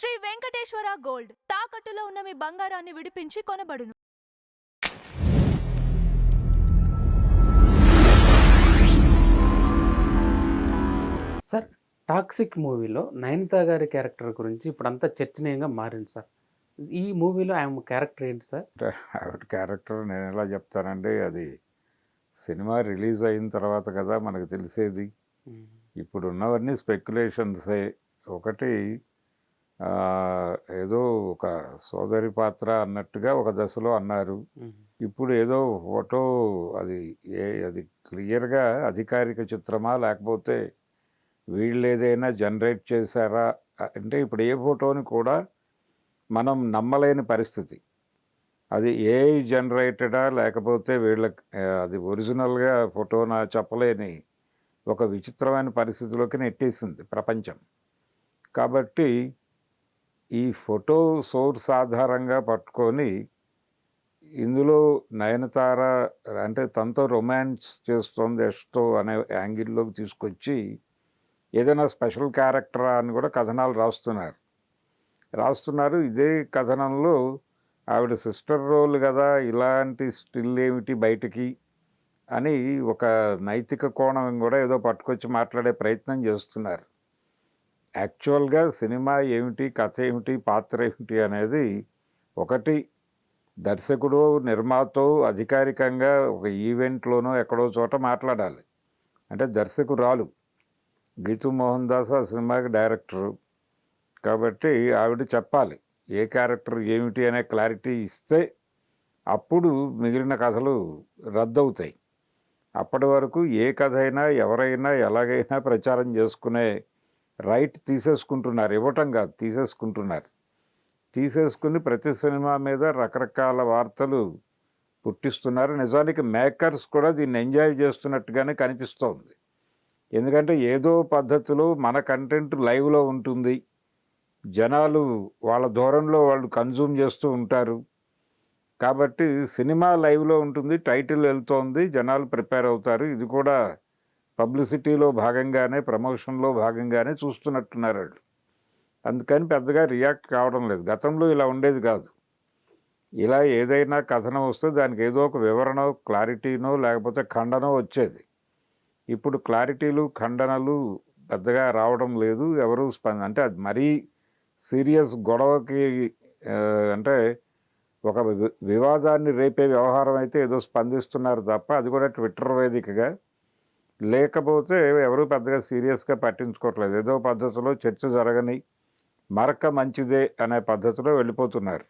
Shri Venkateswara gold తాకట్టులో ఉన్న మీ బంగారాన్ని విడిపించి కొనబడును. సార్, 'టాక్సిక్' మూవీలో నయనితార గారి క్యారెక్టర్ గురించి ఇప్పుడంతా చర్చనీయంగా మారింది సార్. ఈ మూవీలో ఆమె క్యారెక్టర్ ఏంటి సార్? అంటే ఆవిడ క్యారెక్టర్ నేను ఎలా చెప్తానంటే, అది సినిమా రిలీజ్ అయిన తర్వాత కదా మనకు తెలిసేది. ఇప్పుడు ఉన్నవన్నీ స్పెక్యులేషన్సే. ఒకటి ఏదో ఒక సోదరి పాత్ర అన్నట్టుగా ఒక దశలో అన్నారు. ఇప్పుడు ఏదో ఫోటో అది అది క్లియర్గా అధికారిక చిత్రమా లేకపోతే వీళ్ళు ఏదైనా జనరేట్ చేశారా అంటే ఇప్పుడు ఏ ఫోటోని కూడా మనం నమ్మలేని పరిస్థితి. అది ఏఐ జనరేటెడా లేకపోతే వీళ్ళకి అది ఒరిజినల్గా ఫోటోనా చెప్పలేని ఒక విచిత్రమైన పరిస్థితిలోకి నెట్టేసింది ప్రపంచం. కాబట్టి ఈ ఫోటో సోర్స్ ఆధారంగా పట్టుకొని ఇందులో నయనతార అంటే తనతో రొమాన్స్ చేస్తోంది ఎస్టో అనే యాంగిల్లోకి తీసుకొచ్చి ఏదైనా స్పెషల్ క్యారెక్టరా అని కూడా కథనాలు రాస్తున్నారు. ఇదే కథనంలో ఆవిడ సిస్టర్ రోల్ కదా, ఇలాంటి స్టిల్ ఏమిటి బయటికి అని ఒక నైతిక కోణం కూడా ఏదో పట్టుకొచ్చి మాట్లాడే ప్రయత్నం చేస్తున్నారు. యాక్చువల్గా సినిమా ఏమిటి, కథ ఏమిటి, పాత్ర ఏమిటి అనేది ఒకటి దర్శకుడు నిర్మాతో అధికారికంగా ఒక ఈవెంట్లోనో ఎక్కడో చోట మాట్లాడాలి. అంటే దర్శకురాలు గీతూ మోహన్ దాస్ ఆ సినిమాకి డైరెక్టరు కాబట్టి ఆవిడ చెప్పాలి ఏ క్యారెక్టర్ ఏమిటి అనే క్లారిటీ ఇస్తే అప్పుడు మిగిలిన కథలు రద్దవుతాయి. అప్పటి వరకు ఏ కథ అయినా ఎవరైనా ఎలాగైనా ప్రచారం చేసుకునే రైట్ తీసేసుకుంటున్నారు. ఇవ్వటం కాదు, తీసేసుకుని ప్రతి సినిమా మీద రకరకాల వార్తలు పుట్టిస్తున్నారు. నిజానికి మేకర్స్ కూడా దీన్ని ఎంజాయ్ చేస్తున్నట్టుగానే కనిపిస్తోంది. ఎందుకంటే ఏదో పద్ధతిలో మన కంటెంట్ లైవ్లో ఉంటుంది, జనాలు వాళ్ళ దూరంలో వాళ్ళు కన్జ్యూమ్ చేస్తూ ఉంటారు. కాబట్టి సినిమా లైవ్లో ఉంటుంది, టైటిల్ వెళ్తోంది, జనాలు ప్రిపేర్ అవుతారు. ఇది కూడా పబ్లిసిటీలో భాగంగానే, ప్రమోషన్లో భాగంగానే చూస్తున్నట్టున్నారు వాళ్ళు. అందుకని పెద్దగా రియాక్ట్ కావడం లేదు. గతంలో ఇలా ఉండేది కాదు. ఇలా ఏదైనా కథనం వస్తే దానికి ఏదో ఒక వివరణో క్లారిటీనో లేకపోతే ఖండనో వచ్చేది. ఇప్పుడు క్లారిటీలు ఖండనలు పెద్దగా రావడం లేదు. ఎవరు అంటే అది మరీ సీరియస్ గొడవకి అంటే ఒక వివాదాన్ని రేపే వ్యవహారం అయితే ఏదో స్పందిస్తున్నారు తప్ప అది కూడా ట్విట్టర్ వేదికగా, లేకపోతే ఎవరు పెద్దగా సీరియస్గా పట్టించుకోవట్లేదు. ఏదో పద్ధతిలో చర్చ జరగని మరక మంచిదే అనే పద్ధతిలో వెళ్ళిపోతున్నారు.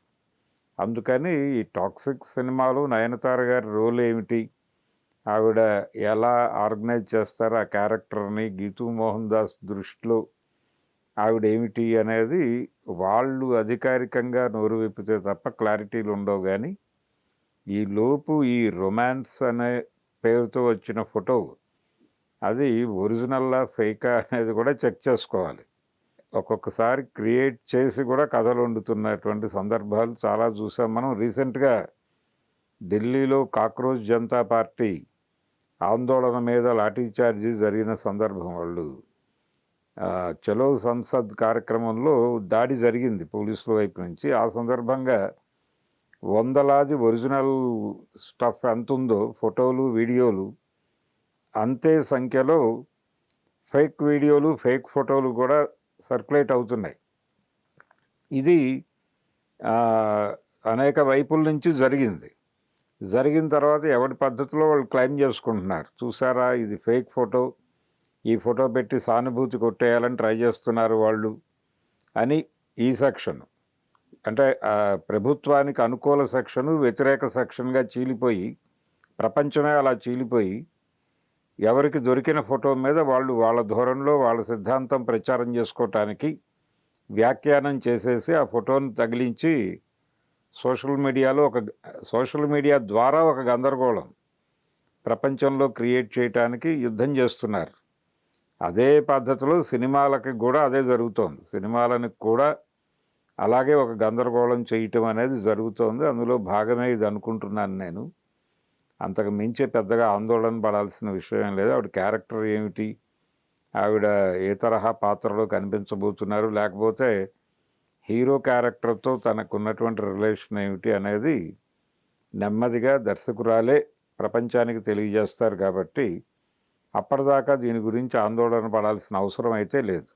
అందుకని ఈ టాక్సిక్ సినిమాలో నయనతార గారి రోల్ ఏమిటి, ఆవిడ ఎలా ఆర్గనైజ్ చేస్తారు ఆ క్యారెక్టర్ని, గీతూ మోహన్ దాస్ దృష్టిలో ఆవిడ ఏమిటి అనేది వాళ్ళు అధికారికంగా నోరు విప్పితే తప్ప క్లారిటీలు ఉండవు. కానీ ఈ లోపు ఈ రొమాన్స్ అనే పేరుతో వచ్చిన ఫోటో అది ఒరిజినల్లా ఫేకా అనేది కూడా చెక్ చేసుకోవాలి. ఒక్కొక్కసారి క్రియేట్ చేసి కూడా కథలు వండుతున్నటువంటి సందర్భాలు చాలా చూసాం మనం. రీసెంట్గా ఢిల్లీలో కాక్రోచ్ జనతా పార్టీ ఆందోళన మీద లాఠీచార్జీ జరిగిన సందర్భం, వాళ్ళు చలో సంసద్ కార్యక్రమంలో దాడి జరిగింది పోలీసుల వైపు నుంచి. ఆ సందర్భంగా వందలాది ఒరిజినల్ స్టఫ్ ఎంత ఉందో ఫోటోలు వీడియోలు అంతే సంఖ్యలో ఫేక్ వీడియోలు ఫేక్ ఫోటోలు కూడా సర్క్యులేట్ అవుతున్నాయి. ఇది అనేక వైపుల నుంచి జరిగిన తర్వాత ఎవరి పద్ధతిలో వాళ్ళు క్లెయిమ్ చేసుకుంటున్నారు. చూసారా ఇది ఫేక్ ఫోటో, ఈ ఫోటో పెట్టి సానుభూతి కొట్టేయాలని ట్రై చేస్తున్నారు వాళ్ళు అని ఈ సెక్షన్ అంటే ప్రభుత్వానికి అనుకూల సెక్షను వ్యతిరేక సెక్షన్గా చీలిపోయి, ప్రపంచమే అలా చీలిపోయి ఎవరికి దొరికిన ఫోటో మీద వాళ్ళు వాళ్ళ ధోరణిలో వాళ్ళ సిద్ధాంతం ప్రచారం చేసుకోవటానికి వ్యాఖ్యానం చేసేసి ఆ ఫోటోని తగిలించి సోషల్ మీడియా ద్వారా ఒక గందరగోళం ప్రపంచంలో క్రియేట్ చేయటానికి యుద్ధం చేస్తున్నారు. అదే పద్ధతిలో సినిమాలకి కూడా అదే జరుగుతోంది. సినిమాలను కూడా అలాగే ఒక గందరగోళం చేయటం అనేది జరుగుతోంది. అందులో భాగమే ఇది అనుకుంటున్నాను నేను. అంతకు మించి పెద్దగా ఆందోళన పడాల్సిన విషయం లేదు. ఆవిడ క్యారెక్టర్ ఏమిటి, ఆవిడ ఏ తరహా పాత్రలో కనిపించబోతున్నారు, లేకపోతే హీరో క్యారెక్టర్తో తనకున్నటువంటి రిలేషన్ ఏమిటి అనేది నెమ్మదిగా దర్శకురాలే ప్రపంచానికి తెలియజేస్తారు కాబట్టి అప్పటిదాకా దీని గురించి ఆందోళన పడాల్సిన అవసరం అయితే లేదు.